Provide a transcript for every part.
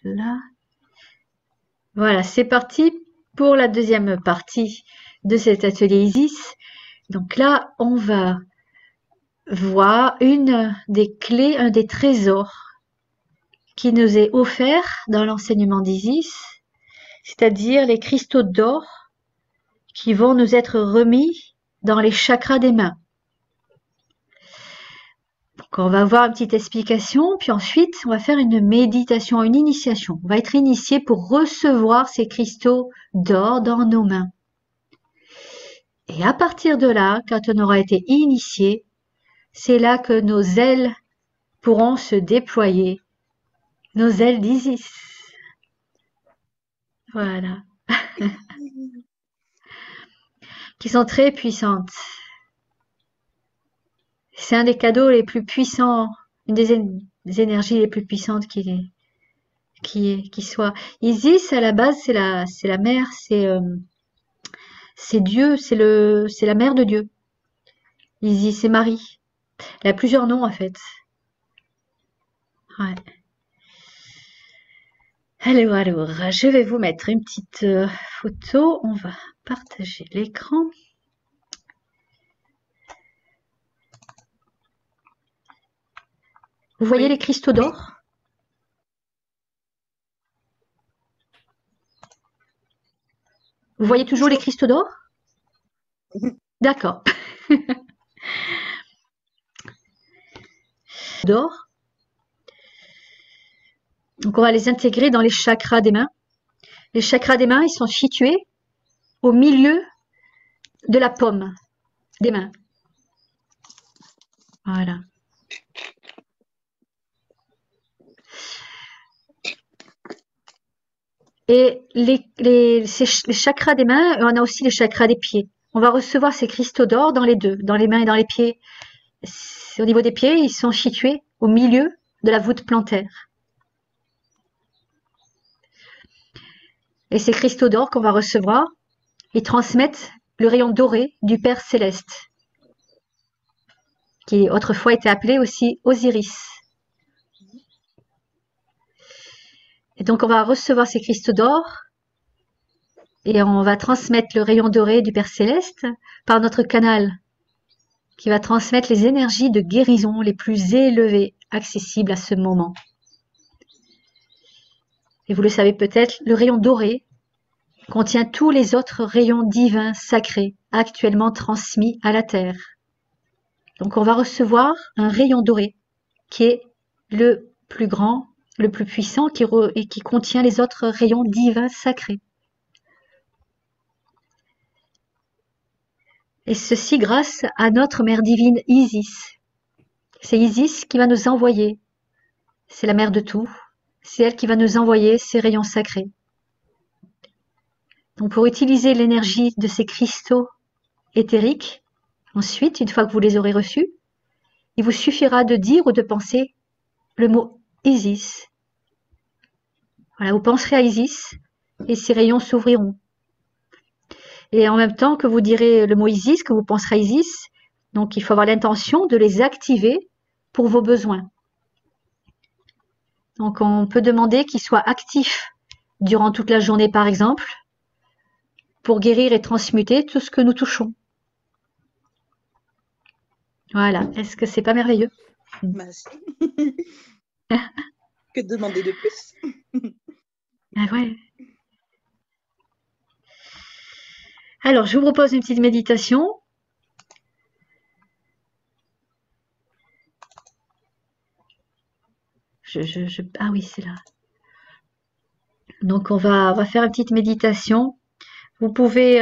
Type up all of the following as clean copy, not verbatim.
Là. Voilà, c'est parti pour la deuxième partie de cet atelier Isis. Donc là, on va voir une des clés, un des trésors qui nous est offert dans l'enseignement d'Isis, c'est-à-dire les cristaux d'or qui vont nous être remis dans les chakras des mains. Donc on va voir une petite explication, puis ensuite on va faire une méditation, une initiation. On va être initié pour recevoir ces cristaux d'or dans nos mains. Et à partir de là, quand on aura été initié, c'est là que nos ailes pourront se déployer, nos ailes d'Isis. Voilà, qui sont très puissantes. C'est un des cadeaux les plus puissants, une des énergies les plus puissantes qui soit. Isis, à la base, c'est la mère, c'est Dieu, c'est la mère de Dieu. Isis, c'est Marie. Elle a plusieurs noms, en fait. Ouais. Alors, je vais vous mettre une petite photo. On va partager l'écran. Vous voyez les cristaux d'or? Vous voyez toujours les cristaux d'or? D'accord. D'or. Donc, on va les intégrer dans les chakras des mains. Les chakras des mains, ils sont situés au milieu de la paume des mains. Voilà. Et les chakras des mains, on a aussi les chakras des pieds. On va recevoir ces cristaux d'or dans les deux, dans les mains et dans les pieds. Au niveau des pieds, ils sont situés au milieu de la voûte plantaire. Et ces cristaux d'or qu'on va recevoir, ils transmettent le rayon doré du Père Céleste, qui autrefois était appelé aussi Osiris. Et donc on va recevoir ces cristaux d'or et on va transmettre le rayon doré du Père Céleste par notre canal qui va transmettre les énergies de guérison les plus élevées accessibles à ce moment. Et vous le savez peut-être, le rayon doré contient tous les autres rayons divins sacrés actuellement transmis à la Terre. Donc on va recevoir un rayon doré qui est le plus grand, le plus puissant et qui contient les autres rayons divins sacrés. Et ceci grâce à notre mère divine Isis. C'est Isis qui va nous envoyer. C'est la mère de tout. C'est elle qui va nous envoyer ces rayons sacrés. Donc pour utiliser l'énergie de ces cristaux éthériques, ensuite, une fois que vous les aurez reçus, il vous suffira de dire ou de penser le mot Isis. Voilà, vous penserez à Isis et ces rayons s'ouvriront. Et en même temps que vous direz le mot Isis, que vous penserez à Isis, donc il faut avoir l'intention de les activer pour vos besoins. Donc on peut demander qu'ils soient actifs durant toute la journée par exemple, pour guérir et transmuter tout ce que nous touchons. Voilà, est-ce que c'est pas merveilleux? Merci. Que demander de plus? Ah ouais. Alors, je vous propose une petite méditation. Ah oui, c'est là. Donc, on va faire une petite méditation. Vous pouvez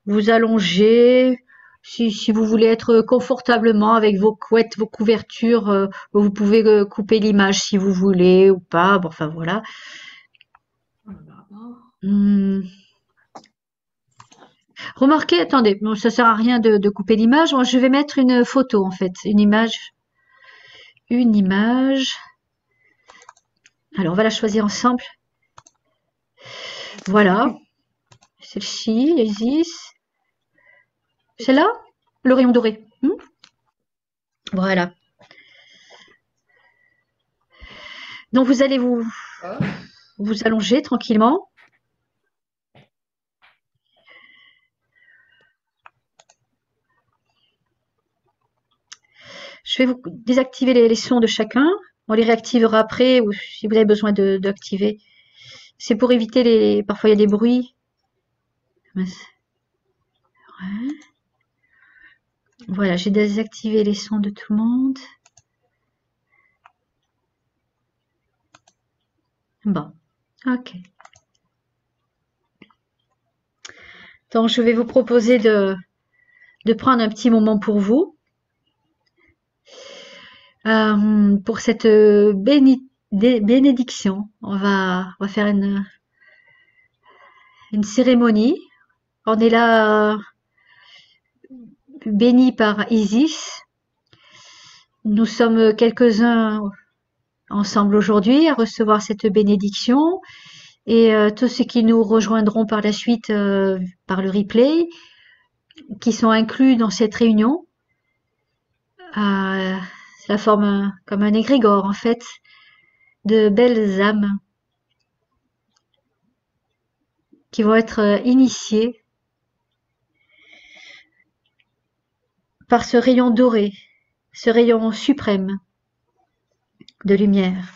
vous allonger. Si vous voulez être confortablement avec vos couettes, vos couvertures, vous pouvez couper l'image si vous voulez ou pas. Bon, enfin, voilà. Remarquez, attendez, bon, ça sert à rien de couper l'image. Moi, je vais mettre une photo, en fait. Une image. Une image. Alors, on va la choisir ensemble. Voilà. Celle-ci, Isis. Celle-là, le rayon doré. Voilà. Donc vous allez vous allonger tranquillement. Je vais vous désactiver les sons de chacun. On les réactivera après ou si vous avez besoin d'activer. C'est pour éviter les. Parfois il y a des bruits. Ouais. Voilà, j'ai désactivé les sons de tout le monde. Bon, ok. Donc je vais vous proposer de prendre un petit moment pour vous. Pour cette bénédiction, on va faire une cérémonie. On est là béni par Isis. Nous sommes quelques-uns ensemble aujourd'hui à recevoir cette bénédiction et tous ceux qui nous rejoindront par la suite par le replay, qui sont inclus dans cette réunion. Ça forme comme un égrégore en fait de belles âmes qui vont être initiées par ce rayon doré, ce rayon suprême de lumière.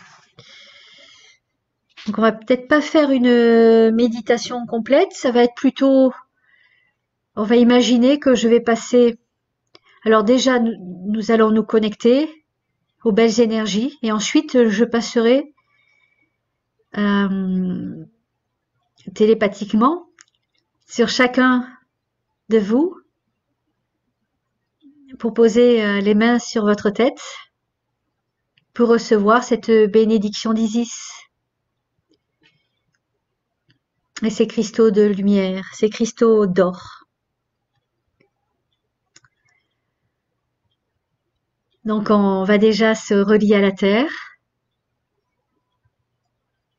Donc on va peut-être pas faire une méditation complète, ça va être plutôt, on va imaginer que je vais passer, alors déjà nous allons nous connecter aux belles énergies et ensuite je passerai télépathiquement sur chacun de vous pour poser les mains sur votre tête pour recevoir cette bénédiction d'Isis. Et ces cristaux de lumière, ces cristaux d'or. Donc on va déjà se relier à la terre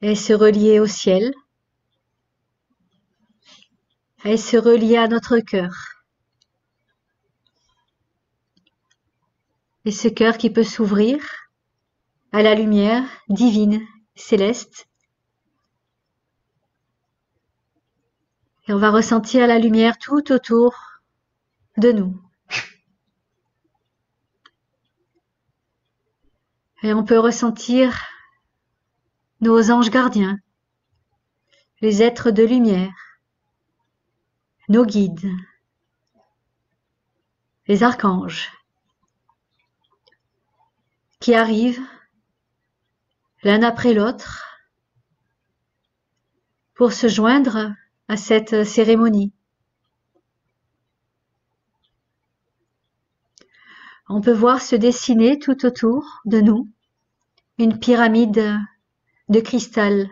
et se relier au ciel et se relier à notre cœur. Et ce cœur qui peut s'ouvrir à la lumière divine, céleste. Et on va ressentir la lumière tout autour de nous. Et on peut ressentir nos anges gardiens, les êtres de lumière, nos guides, les archanges, qui arrivent l'un après l'autre pour se joindre à cette cérémonie. On peut voir se dessiner tout autour de nous une pyramide de cristal.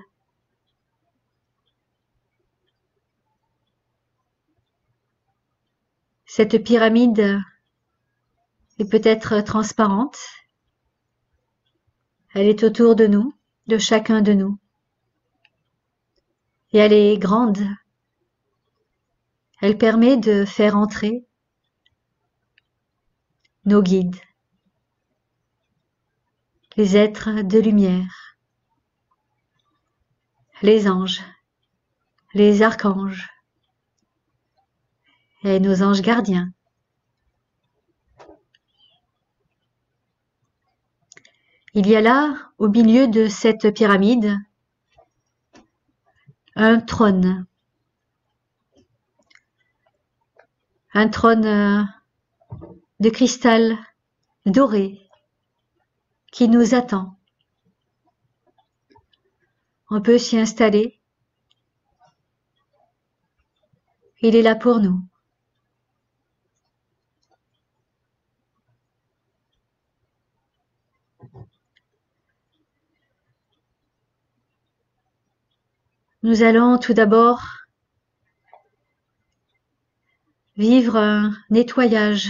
Cette pyramide est peut-être transparente. Elle est autour de nous, de chacun de nous. Et elle est grande. Elle permet de faire entrer nos guides, les êtres de lumière, les anges, les archanges et nos anges gardiens. Il y a là, au milieu de cette pyramide, un trône. Un trône de cristal doré qui nous attend. On peut s'y installer. Il est là pour nous. Nous allons tout d'abord vivre un nettoyage.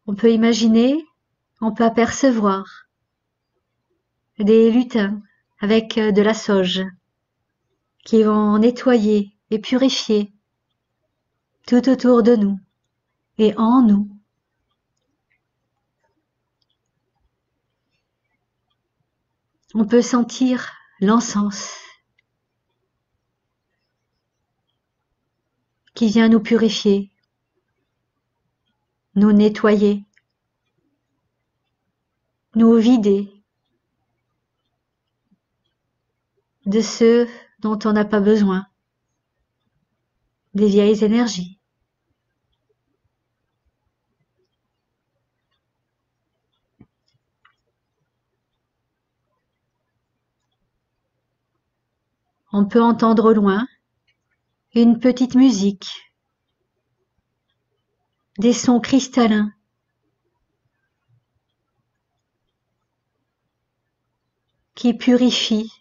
On peut imaginer, on peut apercevoir des lutins avec de la sauge qui vont nettoyer et purifier tout autour de nous et en nous. On peut sentir l'encens qui vient nous purifier, nous nettoyer, nous vider de ceux dont on n'a pas besoin, des vieilles énergies. On peut entendre au loin une petite musique, des sons cristallins qui purifient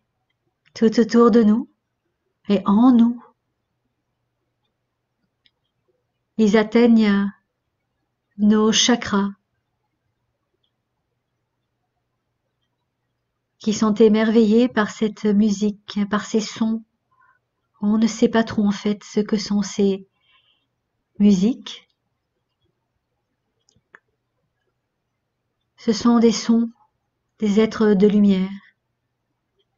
tout autour de nous et en nous. Ils atteignent nos chakras qui sont émerveillés par cette musique, par ces sons. On ne sait pas trop en fait ce que sont ces musiques. Ce sont des sons des êtres de lumière,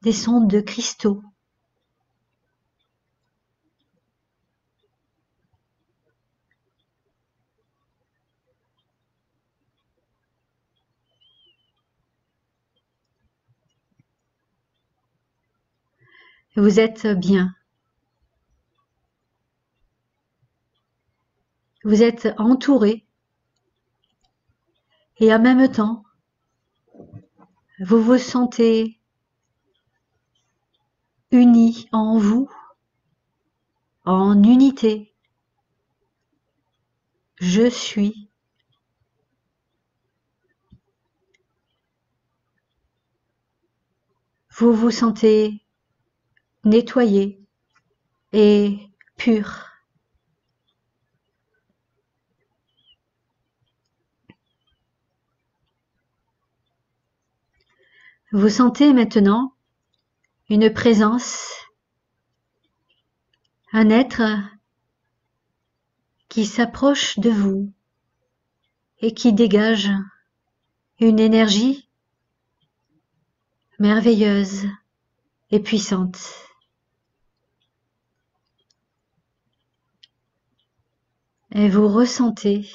des sons de cristaux. Vous êtes bien. Vous êtes entouré et en même temps, vous vous sentez unis en vous, en unité. Je suis. Vous vous sentez nettoyé et pur. Vous sentez maintenant une présence, un être qui s'approche de vous et qui dégage une énergie merveilleuse et puissante. Et vous ressentez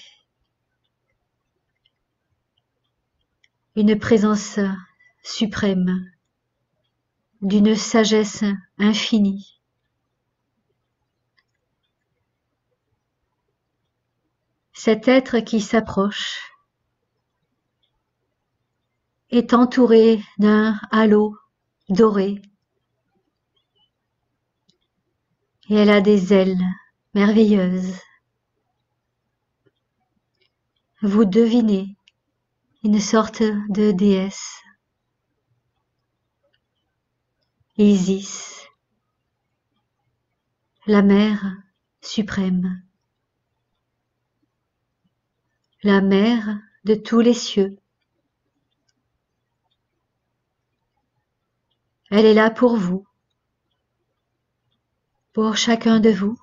une présence suprême, d'une sagesse infinie. Cet être qui s'approche est entouré d'un halo doré et elle a des ailes merveilleuses. Vous devinez une sorte de déesse, Isis, la mère suprême, la mère de tous les cieux. Elle est là pour vous, pour chacun de vous.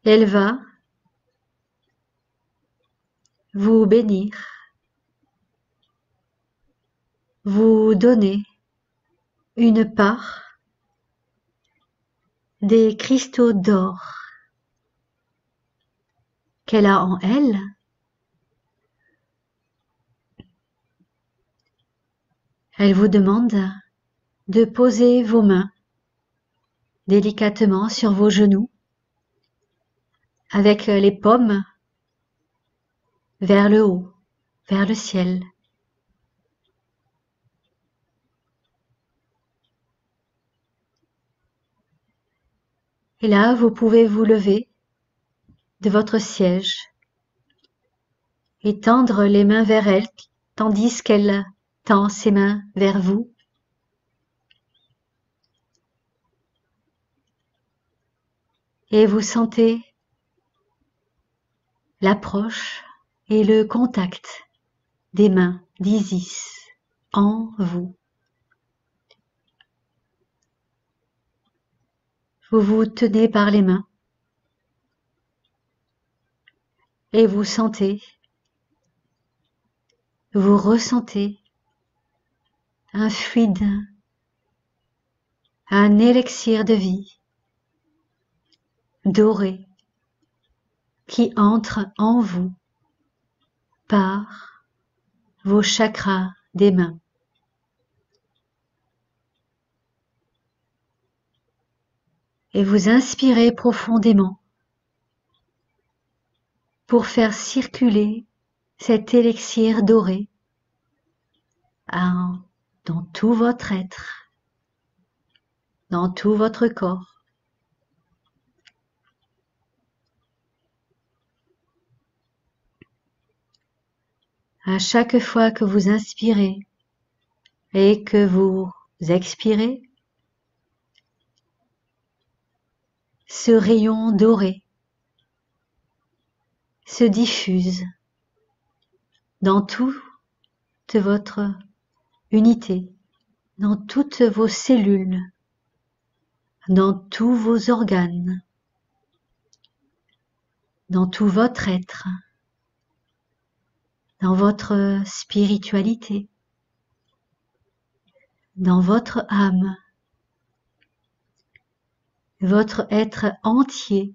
Elle va vous bénir, vous donner une part des cristaux d'or qu'elle a en elle. Elle vous demande de poser vos mains délicatement sur vos genoux avec les paumes vers le haut, vers le ciel. Et là, vous pouvez vous lever de votre siège et tendre les mains vers elle, tandis qu'elle tend ses mains vers vous. Et vous sentez l'approche et le contact des mains d'Isis en vous. Vous vous tenez par les mains et vous sentez vous ressentez un fluide, un élixir de vie doré qui entre en vous par vos chakras des mains. Et vous inspirez profondément pour faire circuler cet élixir doré dans tout votre être, dans tout votre corps. À chaque fois que vous inspirez et que vous expirez, ce rayon doré se diffuse dans toute votre unité, dans toutes vos cellules, dans tous vos organes, dans tout votre être, dans votre spiritualité, dans votre âme. Votre être entier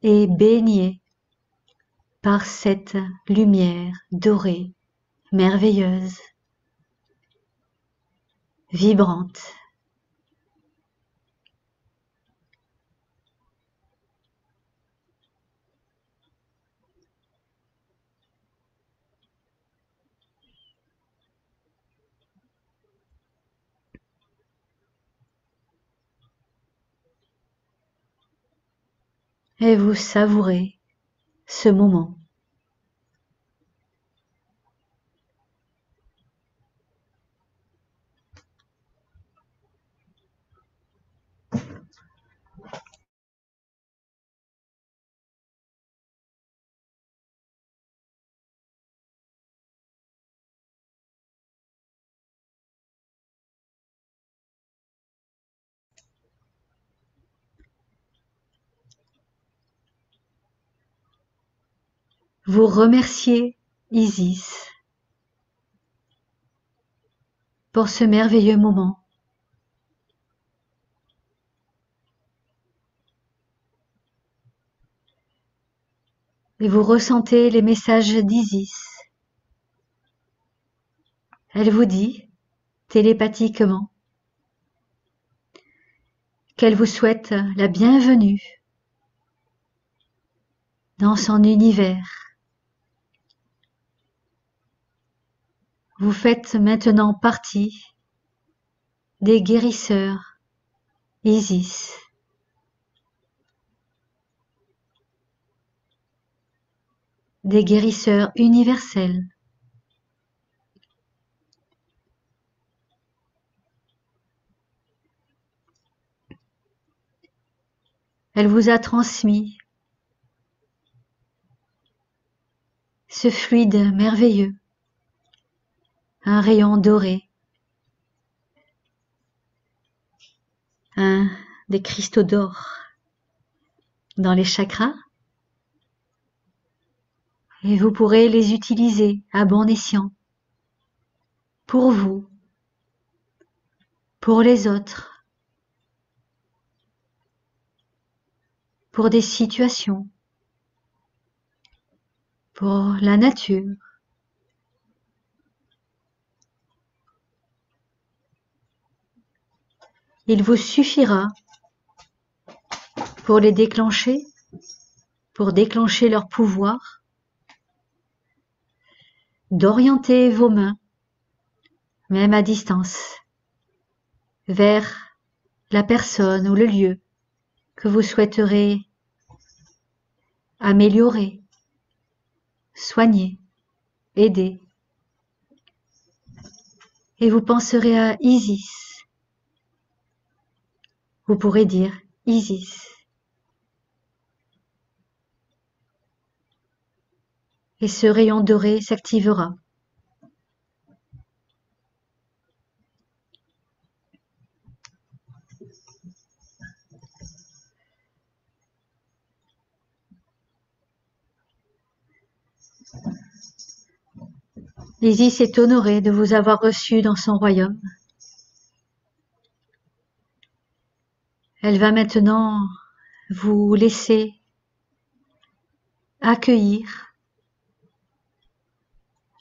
est baigné par cette lumière dorée, merveilleuse, vibrante. Et vous savourez ce moment. Vous remerciez Isis pour ce merveilleux moment. Et vous ressentez les messages d'Isis. Elle vous dit, télépathiquement, qu'elle vous souhaite la bienvenue dans son univers. Vous faites maintenant partie des guérisseurs Isis. Des guérisseurs universels. Elle vous a transmis ce fluide merveilleux, un rayon doré, des cristaux d'or dans les chakras, et vous pourrez les utiliser à bon escient pour vous, pour les autres, pour des situations, pour la nature. Il vous suffira pour les déclencher, pour déclencher leur pouvoir, d'orienter vos mains, même à distance, vers la personne ou le lieu que vous souhaiterez améliorer, soigner, aider. Et vous penserez à Isis. Vous pourrez dire Isis. Et ce rayon doré s'activera. Isis est honorée de vous avoir reçu dans son royaume. Elle va maintenant vous laisser accueillir,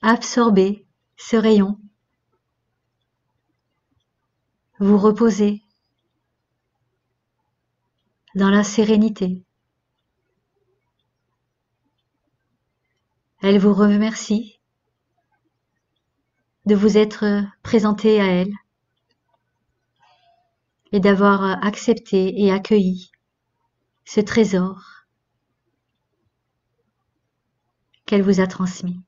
absorber ce rayon, vous reposer dans la sérénité. Elle vous remercie de vous être présenté à elle et d'avoir accepté et accueilli ce trésor qu'elle vous a transmis.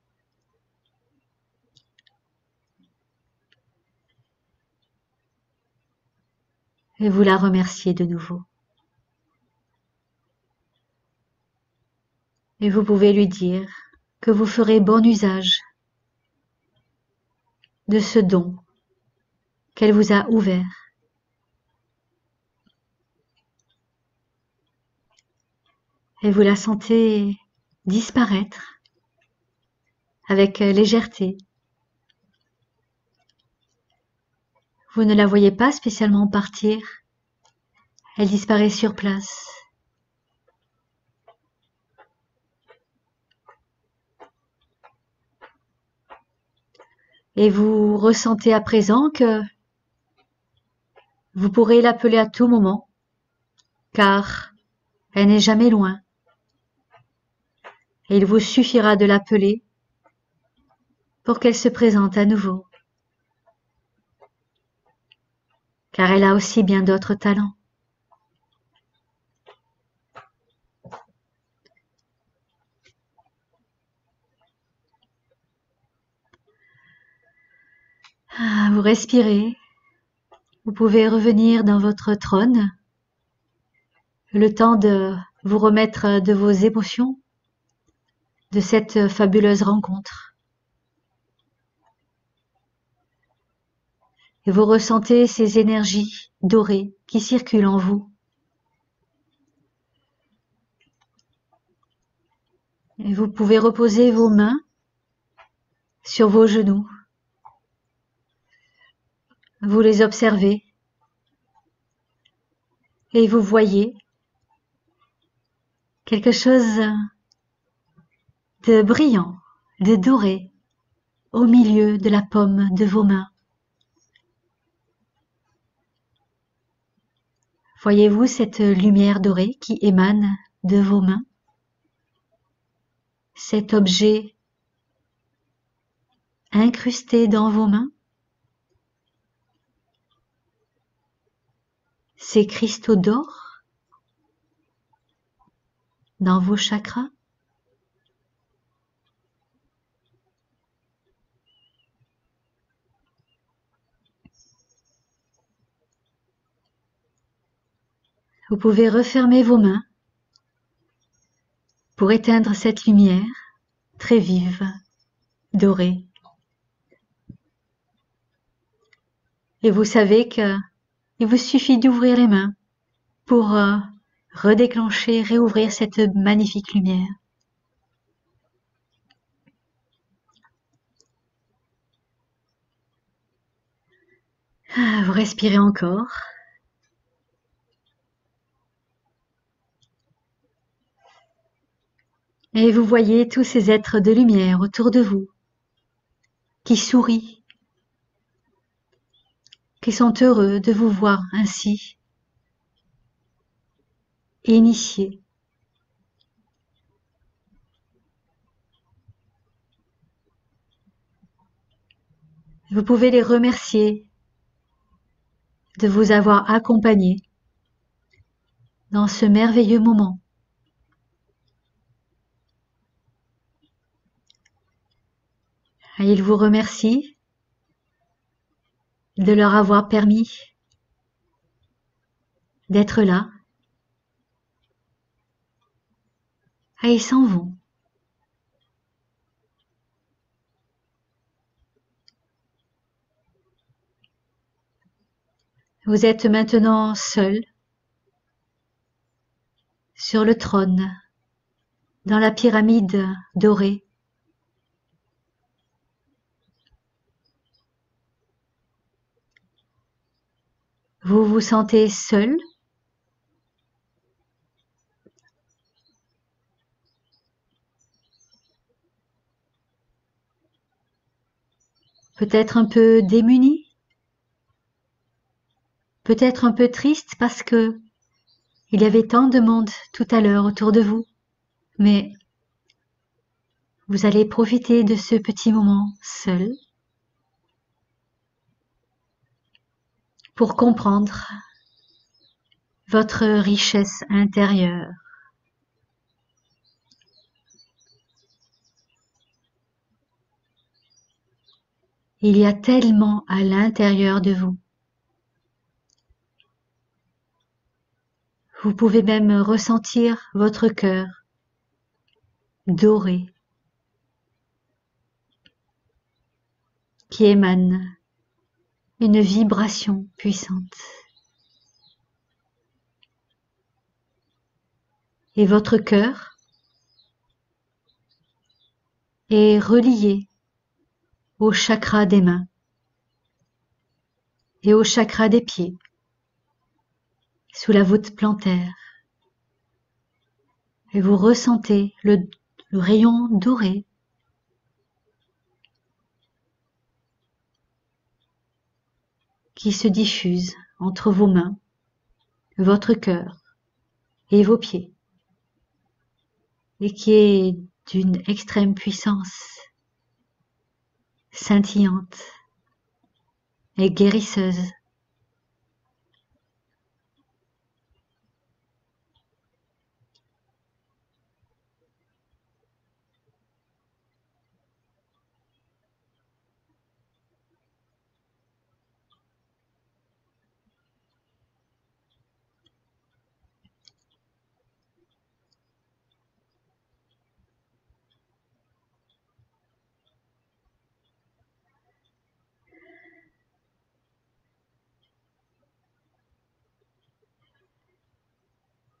Et vous la remerciez de nouveau. Et vous pouvez lui dire que vous ferez bon usage de ce don qu'elle vous a ouvert. Et vous la sentez disparaître avec légèreté. Vous ne la voyez pas spécialement partir. Elle disparaît sur place. Et vous ressentez à présent que vous pourrez l'appeler à tout moment, car elle n'est jamais loin. Et il vous suffira de l'appeler pour qu'elle se présente à nouveau. Car elle a aussi bien d'autres talents. Vous respirez. Vous pouvez revenir dans votre trône. Le temps de vous remettre de vos émotions, de cette fabuleuse rencontre. Et vous ressentez ces énergies dorées qui circulent en vous. Et vous pouvez reposer vos mains sur vos genoux. Vous les observez et vous voyez quelque chose de brillant, de doré au milieu de la paume de vos mains. Voyez-vous cette lumière dorée qui émane de vos mains? Cet objet incrusté dans vos mains? Ces cristaux d'or dans vos chakras? Vous pouvez refermer vos mains pour éteindre cette lumière très vive, dorée. Et vous savez que il vous suffit d'ouvrir les mains pour redéclencher, réouvrir cette magnifique lumière. Vous respirez encore. Et vous voyez tous ces êtres de lumière autour de vous qui sourient, qui sont heureux de vous voir ainsi, initiés. Vous pouvez les remercier de vous avoir accompagnés dans ce merveilleux moment. Et ils vous remercient de leur avoir permis d'être là. Et ils s'en vont. Vous êtes maintenant seul sur le trône, dans la pyramide dorée. Vous vous sentez seul? Peut-être un peu démuni? Peut-être un peu triste parce que il y avait tant de monde tout à l'heure autour de vous, mais vous allez profiter de ce petit moment seul pour comprendre votre richesse intérieure. Il y a tellement à l'intérieur de vous. Vous pouvez même ressentir votre cœur doré qui émane une vibration puissante. Et votre cœur est relié au chakra des mains et au chakra des pieds, sous la voûte plantaire. Et vous ressentez le rayon doré qui se diffuse entre vos mains, votre cœur et vos pieds, et qui est d'une extrême puissance, scintillante et guérisseuse.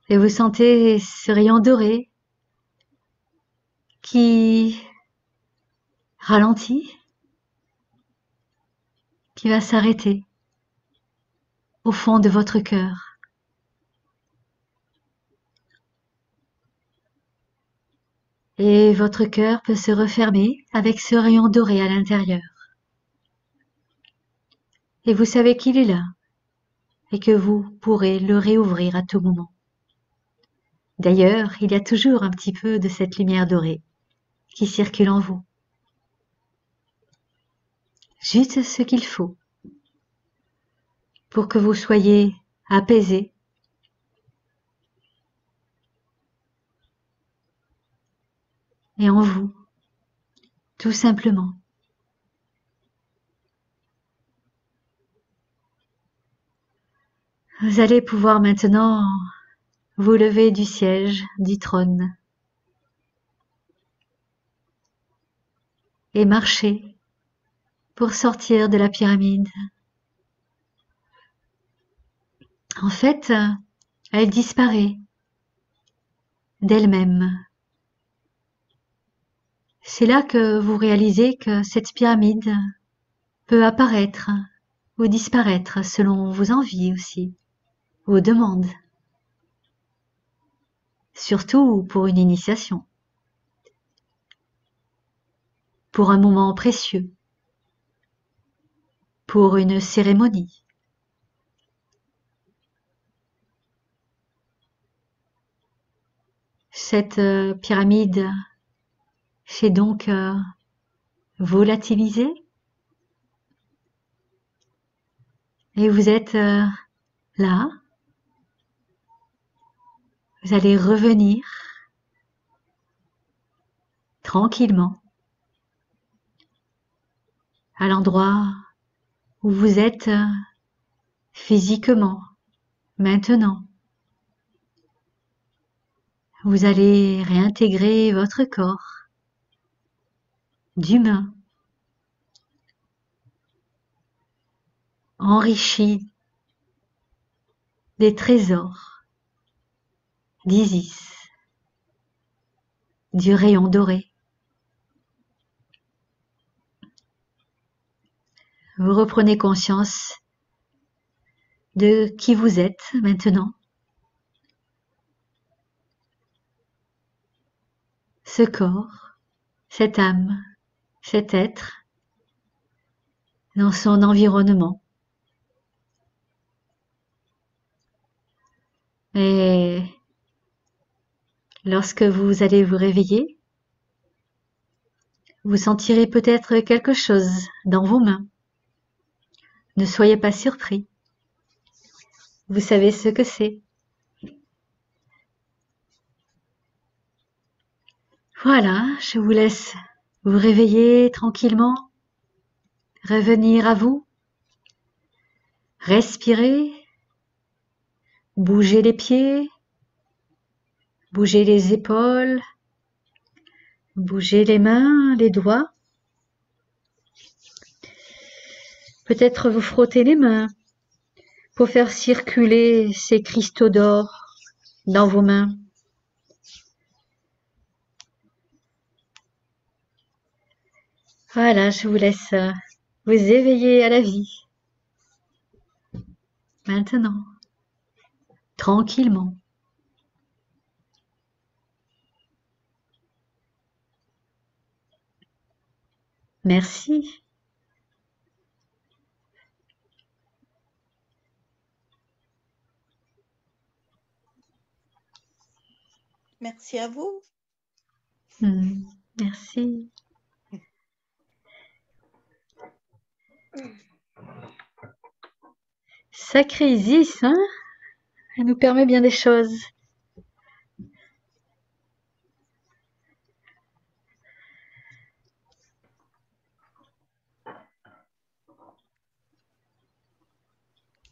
Et vous sentez ce rayon doré qui ralentit, qui va s'arrêter au fond de votre cœur. Et votre cœur peut se refermer avec ce rayon doré à l'intérieur. Et vous savez qu'il est là et que vous pourrez le réouvrir à tout moment. D'ailleurs, il y a toujours un petit peu de cette lumière dorée qui circule en vous. Juste ce qu'il faut pour que vous soyez apaisé et en vous, tout simplement. Vous allez pouvoir maintenant vous lever du siège, du trône et marcher pour sortir de la pyramide. En fait, elle disparaît d'elle-même. C'est là que vous réalisez que cette pyramide peut apparaître ou disparaître selon vos envies aussi, vos demandes. Surtout pour une initiation, pour un moment précieux, pour une cérémonie. Cette pyramide s'est donc volatilisée et vous êtes là. Vous allez revenir tranquillement à l'endroit où vous êtes physiquement maintenant. Vous allez réintégrer votre corps d'humain, enrichi des trésors d'Isis, du rayon doré. Vous reprenez conscience de qui vous êtes maintenant. Ce corps, cette âme, cet être dans son environnement. Et lorsque vous allez vous réveiller, vous sentirez peut-être quelque chose dans vos mains. Ne soyez pas surpris. Vous savez ce que c'est. Voilà, je vous laisse vous réveiller tranquillement, revenir à vous, respirer, bouger les pieds, bouger les épaules, bouger les mains, les doigts. Peut-être vous frotter les mains pour faire circuler ces cristaux d'or dans vos mains. Voilà, je vous laisse vous éveiller à la vie. Maintenant, tranquillement. Merci. Merci à vous. Merci. Sacrée Isis, hein? Elle nous permet bien des choses.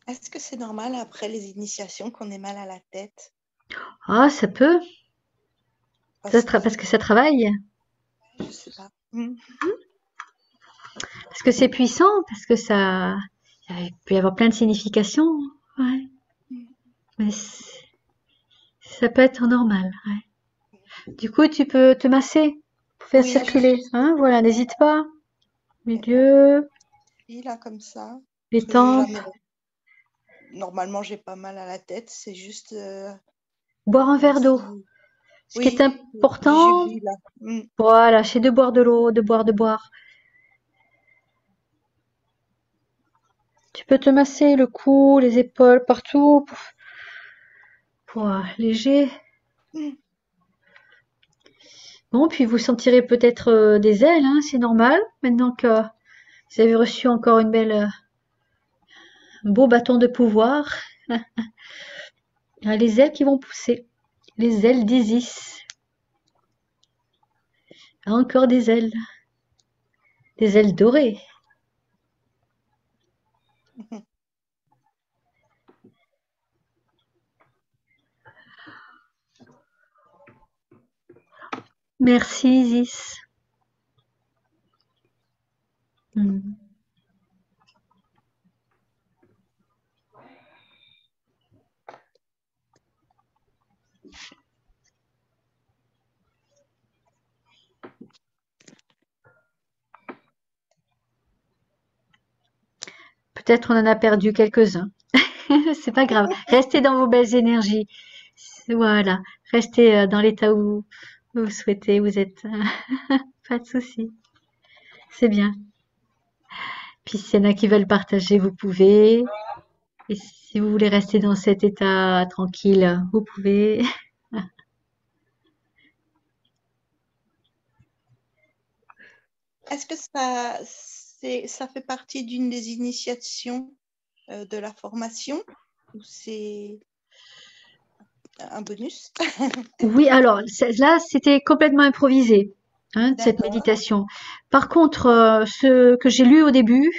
Est-ce que c'est normal après les initiations qu'on ait mal à la tête? Ah, ça peut. Parce que ça travaille. Je sais pas. Parce que c'est puissant, parce que ça, il peut y avoir plein de significations. Ouais. Mais ça peut être normal. Ouais. Du coup, tu peux te masser pour faire Oui, circuler. Hein, voilà, n'hésite pas. Milieu, oui, là, comme ça. les Parce que j'ai tempes. jamais. Normalement, j'ai pas mal à la tête. C'est juste. Boire un Comme verre d'eau. si. Ce qui est Oui, j'ai important, bu là. voilà, c'est de boire de l'eau, de boire. Tu peux te masser le cou, les épaules, partout, pour léger. Bon, puis vous sentirez peut-être des ailes, hein, c'est normal. Maintenant que vous avez reçu encore un beau bâton de pouvoir, il y a les ailes qui vont pousser. Les ailes d'Isis. Encore des ailes. Des ailes dorées. Merci Isis. Peut-être on en a perdu quelques-uns. C'est pas grave. Restez dans vos belles énergies. Voilà. Restez dans l'état où vous souhaitez. Vous êtes. Pas de souci. C'est bien. Puis s'il y en a qui veulent partager, vous pouvez. Et si vous voulez rester dans cet état tranquille, vous pouvez. Est-ce que ça fait partie d'une des initiations de la formation ou c'est un bonus? Oui, alors là, c'était complètement improvisé, hein, cette méditation. Par contre, ce que j'ai lu au début,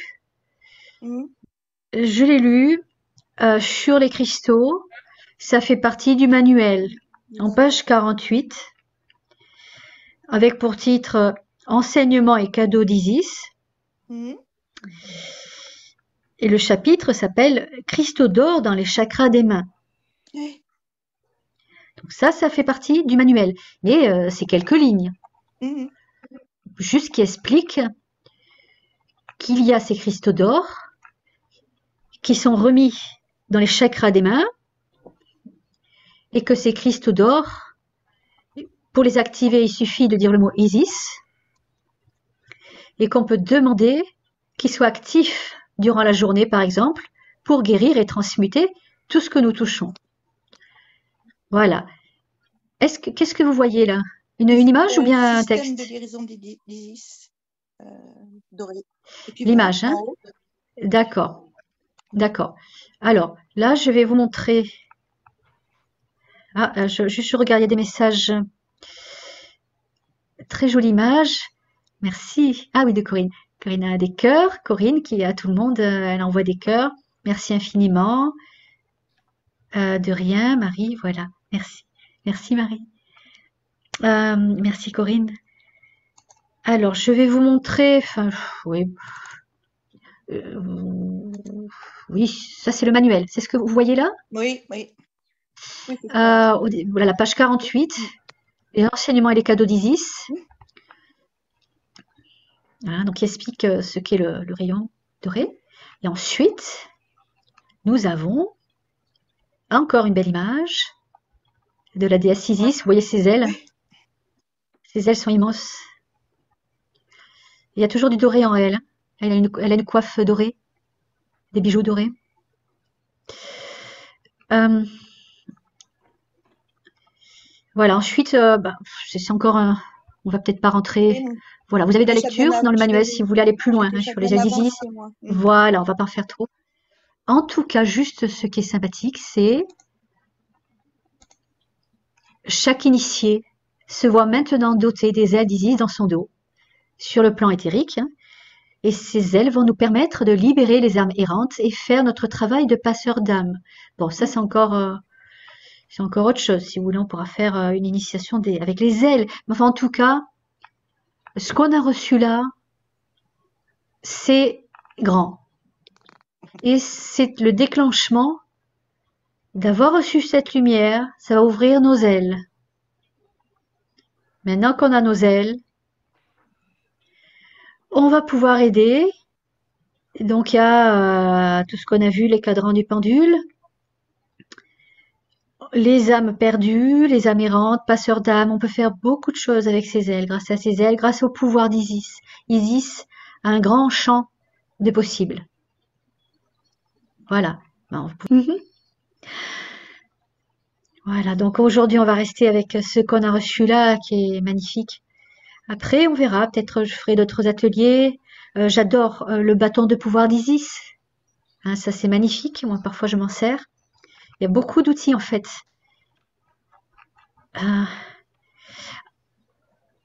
je l'ai lu sur les cristaux. Ça fait partie du manuel, en page 48, avec pour titre Enseignements et cadeaux d'Isis. Et le chapitre s'appelle Cristaux d'or dans les chakras des mains. Donc ça fait partie du manuel. Mais c'est quelques lignes. Juste qui explique qu'il y a ces cristaux d'or qui sont remis dans les chakras des mains et que ces cristaux d'or, pour les activer, il suffit de dire le mot Isis et qu'on peut demander qu'ils soient actifs durant la journée, par exemple, pour guérir et transmuter tout ce que nous touchons. Voilà. Qu'est-ce que vous voyez là? Une image ou bien un Système de texte? guérison d'Isis doré. Et puis voilà, L'image, hein? en haut. D'accord, d'accord. Alors, là, je vais vous montrer. Ah, je regarde, il y a des messages. Très jolie image. Merci. Ah oui, de Corinne. Corinne a des cœurs. Corinne, qui à tout le monde, elle envoie des cœurs. Merci infiniment. De rien, Marie. Voilà. Merci. Merci, Marie. Merci, Corinne. Alors, je vais vous montrer. Enfin, oui. Oui, ça c'est le manuel. C'est ce que vous voyez là? Oui, oui. Oui, c'est ça. Voilà, la page 48. Les enseignements et les cadeaux d'Isis. Voilà, donc il explique ce qu'est le rayon doré. Et ensuite, nous avons encore une belle image de la déesse Isis. Vous voyez ses ailes? Ses ailes sont immenses. Il y a toujours du doré en elle. Elle a une coiffe dorée, des bijoux dorés. Voilà, ensuite, c'est encore un... On va peut-être pas rentrer. Voilà, vous avez de la lecture dans le manuel si vous voulez aller plus loin sur les ailes d'Isis. Voilà, on va pas en faire trop. En tout cas, juste ce qui est sympathique, c'est chaque initié se voit maintenant doté des ailes d'Isis dans son dos, sur le plan éthérique, hein, et ces ailes vont nous permettre de libérer les âmes errantes et faire notre travail de passeur d'âme. Bon, ça c'est encore autre chose. Si vous voulez, on pourra faire une initiation avec les ailes. Mais enfin, en tout cas, ce qu'on a reçu là, c'est grand. Et c'est le déclenchement d'avoir reçu cette lumière, ça va ouvrir nos ailes. Maintenant qu'on a nos ailes, on va pouvoir aider. Donc il y a tout ce qu'on a vu, les cadrans du pendule, les âmes perdues, les âmes errantes, passeurs d'âmes. On peut faire beaucoup de choses avec ces ailes, grâce à ces ailes, grâce au pouvoir d'Isis. Isis a un grand champ de possibles. Voilà. Voilà, donc aujourd'hui on va rester avec ce qu'on a reçu là, qui est magnifique. Après, on verra, peut-être je ferai d'autres ateliers. J'adore le bâton de pouvoir d'Isis. Hein, ça c'est magnifique, moi parfois je m'en sers. Il y a beaucoup d'outils en fait.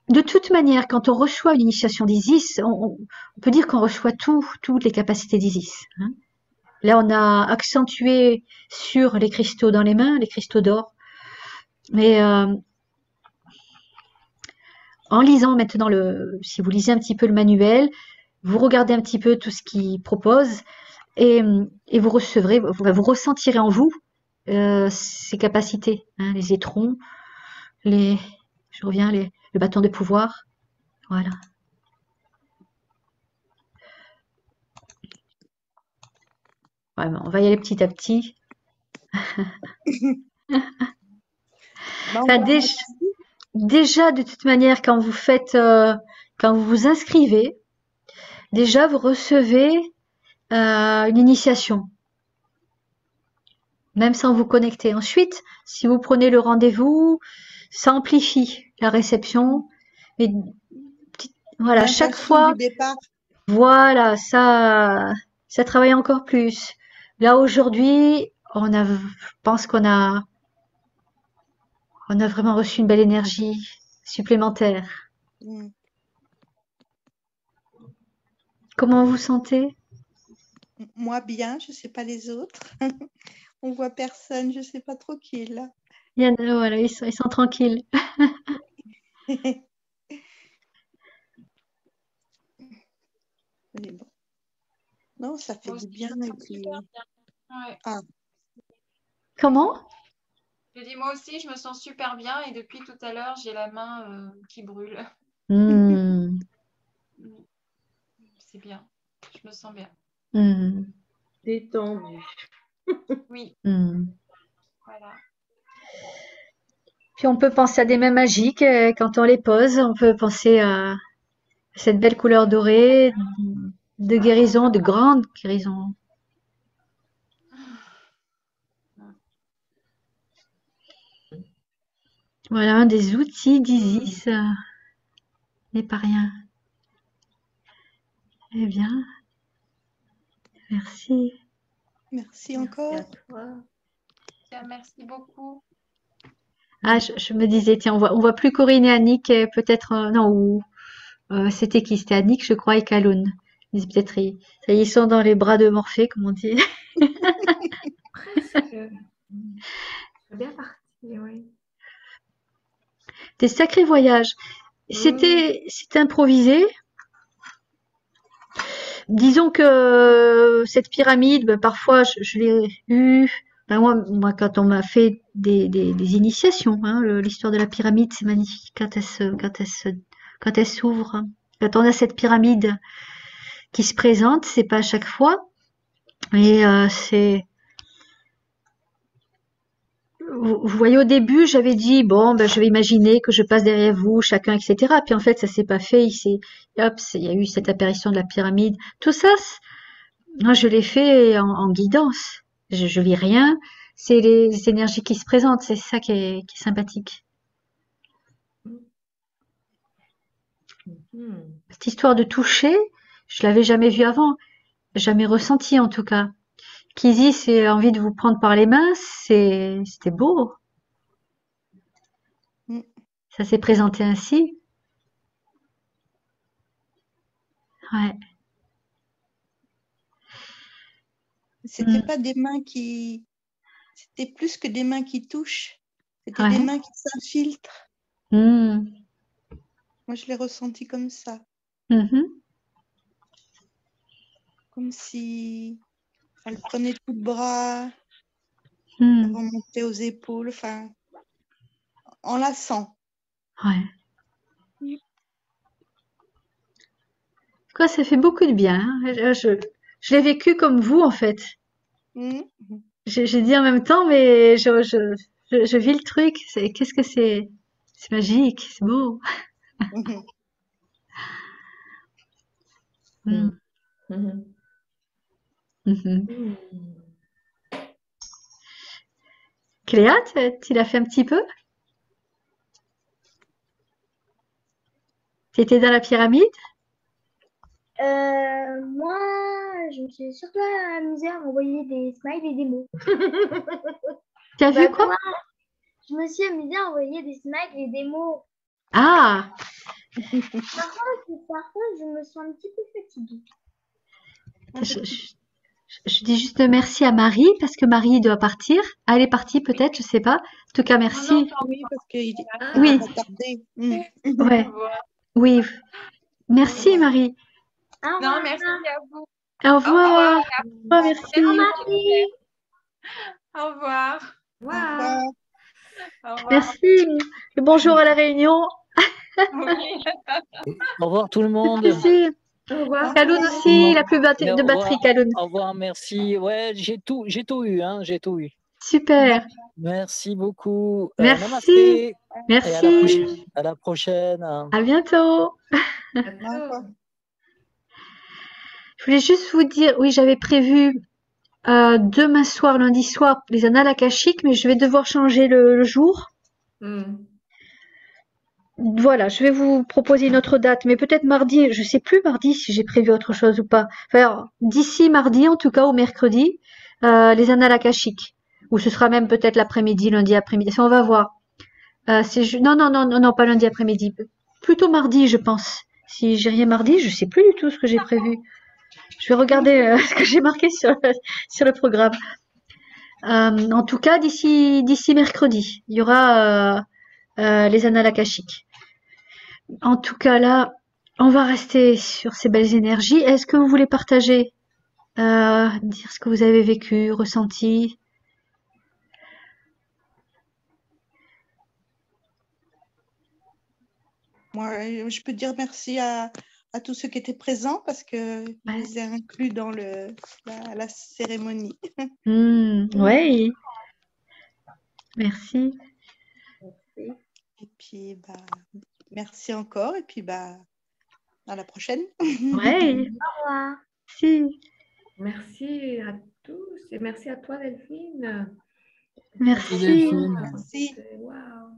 De toute manière, quand on reçoit une initiation d'Isis, on peut dire qu'on reçoit toutes les capacités d'Isis. Hein. Là, on a accentué sur les cristaux dans les mains, les cristaux d'or. Mais en lisant maintenant si vous lisez un petit peu le manuel, vous regardez un petit peu tout ce qu'il propose et vous recevrez, vous ressentirez en vous ces capacités, hein, les étrons, le bâton de pouvoir. Voilà. Ouais, on va y aller petit à petit. Enfin, déjà, de toute manière, quand vous vous inscrivez, déjà vous recevez une initiation, même sans vous connecter. Ensuite, si vous prenez le rendez-vous, ça amplifie la réception. Mais voilà, chaque fois, voilà, ça travaille encore plus. Là aujourd'hui, je pense qu'on a vraiment reçu une belle énergie supplémentaire. Comment vous sentez? Moi bien, je sais pas les autres. On voit personne, je sais pas trop qui est là. Il y en a, voilà, ils sont tranquilles. Mais bon. Non, ça fait du bien. Et puis... Ouais. Ah. Comment? Je dis moi aussi, je me sens super bien et depuis tout à l'heure, j'ai la main qui brûle. C'est bien, je me sens bien. Détendu. Oui, Hmm. voilà. Puis on peut penser à des mains magiques quand on les pose. On peut penser à cette belle couleur dorée de guérison, de grande guérison. Voilà un des outils d'Isis, n'est pas rien. Eh bien, merci. Merci Merci encore. à toi. Bien, merci beaucoup. Ah, je me disais, tiens, on voit plus Corinne et Annick, peut-être, non, ou c'était qui? C'était Annick, je crois, et Kaloun. Ils disaient peut-être, ça y est, ils sont dans les bras de Morphée, comme on dit. Presque. C'est bien parti, oui. Des sacrés voyages. C'était improvisé. Disons que cette pyramide, ben, parfois, je l'ai eue. Ben, moi, quand on m'a fait des initiations, hein, l'histoire de la pyramide, c'est magnifique quand elle s'ouvre. Quand on a cette pyramide qui se présente, c'est pas à chaque fois, mais vous voyez, au début, j'avais dit, bon, ben, je vais imaginer que je passe derrière vous, chacun, etc. Puis en fait, ça s'est pas fait. Hop, il y a eu cette apparition de la pyramide. Tout ça, moi, je l'ai fait en guidance. Je lis rien. C'est les énergies qui se présentent. C'est ça qui est sympathique. Mhm. Cette histoire de toucher, je l'avais jamais vue avant. Jamais ressenti, en tout cas. Qu'Isis ait envie de vous prendre par les mains, c'était beau. Mm. Ça s'est présenté ainsi. Ouais. C'était Mm. pas des mains c'était plus que des mains qui touchent. C'était des Ouais. mains qui s'infiltrent. Mm. Moi, je l'ai ressenti comme ça. Mhm. Comme si elle prenait tout le bras, elle Mm. remontait aux épaules, enfin, en la sent. Ouais. Quoi, ça fait beaucoup de bien, hein. Je l'ai vécu comme vous, en fait. Mm. J'ai dit en même temps, mais je vis le truc. Qu'est-ce que c'est? C'est magique, c'est beau. Mhm. Mm. Mhm. Mhm. Mhm. Cléa, tu l'as fait un petit peu? T'étais dans la pyramide? Moi, je me suis surtout amusée à envoyer des smiles et des mots. Tu as vu Bah quoi? quoi? Je me suis amusée à envoyer des smiles et des mots. Ah, Parfois, je me sens un petit peu fatiguée. Un je, petit peu. je- je dis juste merci à Marie parce que Marie doit partir. Ah, elle est partie peut-être, je sais pas. En tout cas, Non, non, merci. pas Oui, encore. parce qu'il Ah, va Oui, pas tarder. Mm. ouais, Au revoir. oui. Au Merci revoir. Marie. Au Non, revoir. merci à vous. Au Au revoir. revoir. Au revoir, Au revoir, merci. Marie. Au revoir. Au wow. revoir. Au revoir. Merci. Et bonjour à la Réunion. Oui. Au revoir tout le monde. Merci. Au revoir. Au Kaloun revoir. aussi, il a plus de Au batterie, revoir, Kaloun. au revoir, merci. Ouais, j'ai tout eu, hein, j'ai tout eu. Super. Merci beaucoup. Merci. Namasté et Merci. à la prochaine. Hein. À bientôt. À Au revoir. bientôt. Je voulais juste vous dire, oui, j'avais prévu demain soir, lundi soir, les annales akashiques, mais je vais devoir changer le jour. Mhm. Voilà, je vais vous proposer une autre date, mais peut-être mardi, je sais plus mardi si j'ai prévu autre chose ou pas. Enfin, d'ici mardi, en tout cas, au mercredi, les annales akashiques. Ou ce sera même peut-être l'après-midi, lundi après-midi. Ça, on va voir. Non, non, non, non, non, pas lundi après-midi. Plutôt mardi, je pense. Si j'ai rien mardi, je sais plus du tout ce que j'ai prévu. Je vais regarder ce que j'ai marqué sur le programme. En tout cas, d'ici mercredi, il y aura les annales akashiques. En tout cas, là, on va rester sur ces belles énergies. Est-ce que vous voulez partager, dire ce que vous avez vécu, ressenti? Moi, je peux dire merci à à tous ceux qui étaient présents parce que je Ouais. les ai inclus dans la cérémonie. Ouais, merci. Merci. Et puis, merci encore. Et puis, à la prochaine. Ouais, Au revoir. si, Merci à tous et merci à toi, Delphine. merci. Delphine. Merci. Waouh.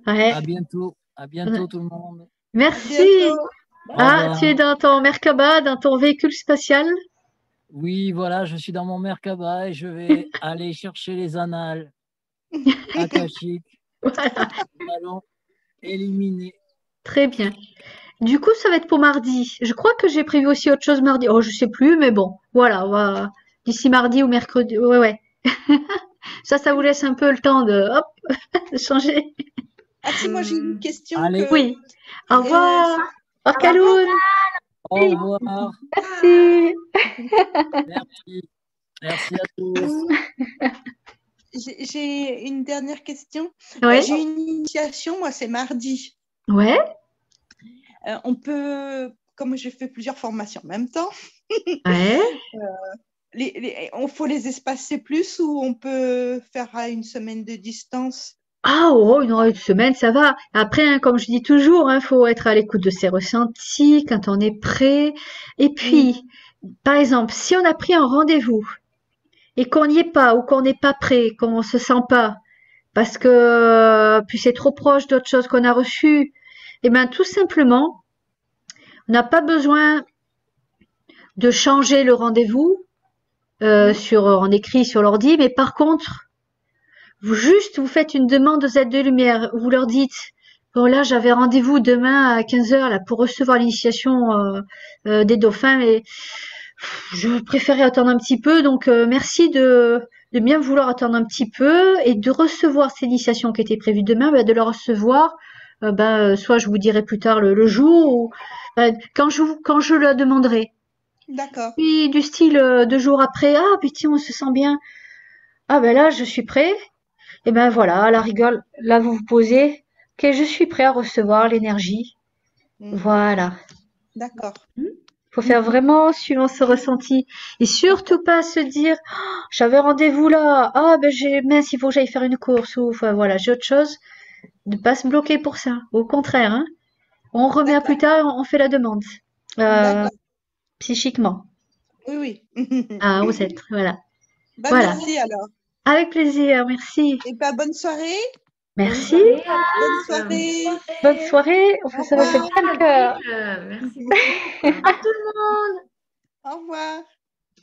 Ouais, À bientôt. À bientôt tout le monde. À merci. bientôt. Au Ah, revoir. tu es dans ton Merkaba, dans ton véhicule spatial? Oui, voilà, je suis dans mon Merkaba et je vais aller chercher les annales akashiques. Voilà, Nous allons éliminer. très bien. Du coup, ça va être pour mardi. Je crois que j'ai prévu aussi autre chose mardi. Oh, je sais plus, mais bon, voilà, on va d'ici mardi ou mercredi. Ouais, ouais. Ça vous laisse un peu le temps de, hop, de changer. Ah si, moi j'ai une question Allez. que... Oui. Au revoir. Au revoir, Au revoir. Kaloun. Au revoir. Merci. Merci. Merci à tous. J'ai une dernière question. Ouais. J'ai une initiation, moi c'est mardi. Ouais. On peut, comme j'ai fait plusieurs formations en même temps, Ouais. on faut les espacer plus ou on peut faire à une semaine de distance? Ah, oh, une semaine, ça va. Après, hein, comme je dis toujours, hein, faut être à l'écoute de ses ressentis quand on est prêt. Et puis, par exemple, si on a pris un rendez-vous et qu'on n'y est pas ou qu'on n'est pas prêt, qu'on se sent pas, parce que puis c'est trop proche d'autres choses qu'on a reçues, eh bien, tout simplement, on n'a pas besoin de changer le rendez-vous en écrit sur l'ordi, mais par contre, vous faites une demande aux aides de lumière. Vous leur dites, bon là, j'avais rendez-vous demain à 15 heures là pour recevoir l'initiation des dauphins, mais je préférais attendre un petit peu. Donc merci de bien vouloir attendre un petit peu et de recevoir cette initiation qui était prévue demain, de la recevoir. Soit je vous dirai plus tard le jour ou quand je la demanderai. D'accord. Puis du style 2 jours après, ah puis tiens, on se sent bien. Ah ben là, je suis prêt. Et ben voilà, à la rigueur, là vous vous posez, ok, je suis prêt à recevoir l'énergie. Voilà. D'accord. Faut faire vraiment suivant ce ressenti. Et surtout pas se dire, oh, j'avais rendez-vous là, ah ben mince, il faut que j'aille faire une course, ou enfin voilà, j'ai autre chose. Ne pas se bloquer pour ça. Au contraire, hein. On remet à plus tard, on fait la demande. D'accord. Psychiquement. Oui, oui. Aux êtres, voilà. Voilà. Merci alors. Avec plaisir, merci. Et bonne soirée. Merci. Bonne soirée. Bonne soirée. Enfin, ça va faire plein de cœur. Merci beaucoup. À tout le monde. Au revoir.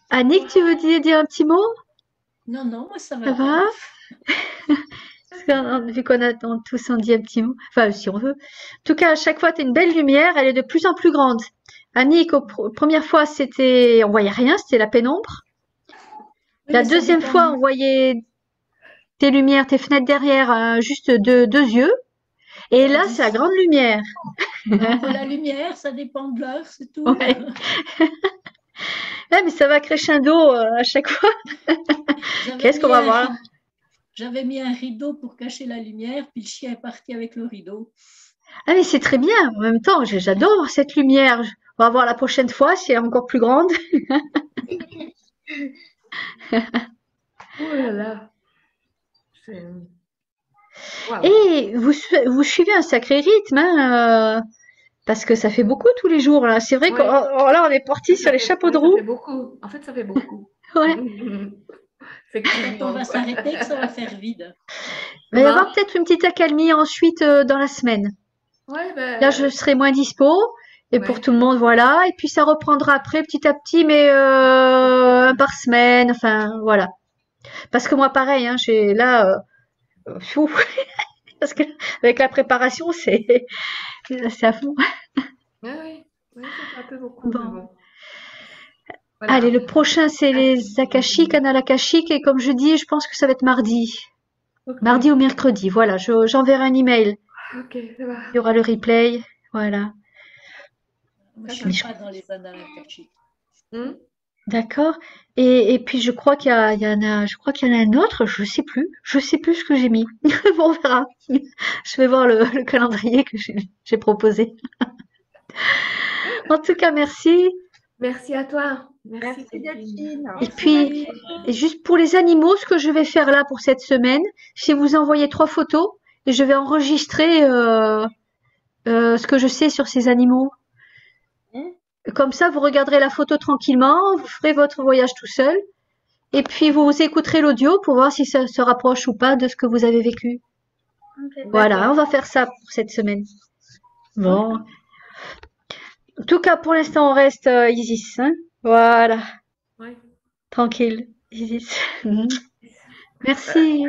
Annick, tu veux dire un petit mot? Non, moi ça va. Ça va? Parce que, vu qu'on a tous on dit un petit mot, enfin si on veut. En tout cas, à chaque fois, tu as une belle lumière, elle est de plus en plus grande. Annick, première fois, on voyait rien, c'était la pénombre. La deuxième fois, on voyait tes lumières, tes fenêtres derrière, juste deux yeux. Et là, c'est la grande lumière. La lumière, ça dépend de l'heure, c'est tout. Ouais. Mais ça va crescendo à chaque fois. Qu'est-ce qu'on va voir? J'avais mis un rideau pour cacher la lumière, puis le chien est parti avec le rideau. Ah mais c'est très bien. En même temps, j'adore voir cette lumière. On va voir la prochaine fois si elle est encore plus grande. Oh là là. Wow. Et vous suivez un sacré rythme, hein, parce que ça fait beaucoup tous les jours là. C'est vrai que là on est parti sur les chapeaux de roue. Ça fait beaucoup. En fait, ça fait beaucoup. Ouais. Quand on va s'arrêter, que ça va faire vide. Il va y avoir peut-être une petite accalmie ensuite dans la semaine. Ouais, Là, je serai moins dispo. Et pour tout le monde, voilà. Et puis ça reprendra après petit à petit, mais un par semaine. Enfin, voilà. Parce que moi, pareil, hein, j'ai là, parce que avec la préparation, c'est à fond. Oui, ça fait un peu beaucoup. Bon. Voilà. Allez, le prochain, c'est les akashiques, canal akashique. Et comme je dis, je pense que ça va être mardi. Okay. Mardi ou mercredi. Voilà, j'enverrai un email. Ok, ça va. Il y aura le replay. Voilà. Moi, je ne suis pas dans les annales akashiques. D'accord. Et puis je crois qu'il y en a un autre, je sais plus ce que j'ai mis. Bon, on verra. Je vais voir le calendrier que j'ai proposé. En tout cas, merci. Merci à toi. Merci Delphine. Et puis, et juste pour les animaux, ce que je vais faire là pour cette semaine, c'est vous envoyer 3 photos et je vais enregistrer ce que je sais sur ces animaux. Comme ça, vous regarderez la photo tranquillement, vous ferez votre voyage tout seul et puis vous écouterez l'audio pour voir si ça se rapproche ou pas de ce que vous avez vécu. Ok. Voilà, on va faire ça pour cette semaine. Bon. En tout cas, pour l'instant, on reste Isis. Hein, voilà, Ouais. tranquille. Isis. Merci.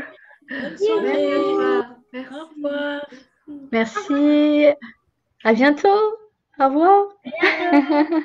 Bonne Merci à soirée. toi. Au Merci. revoir. Merci. À bientôt. Au revoir. À bientôt.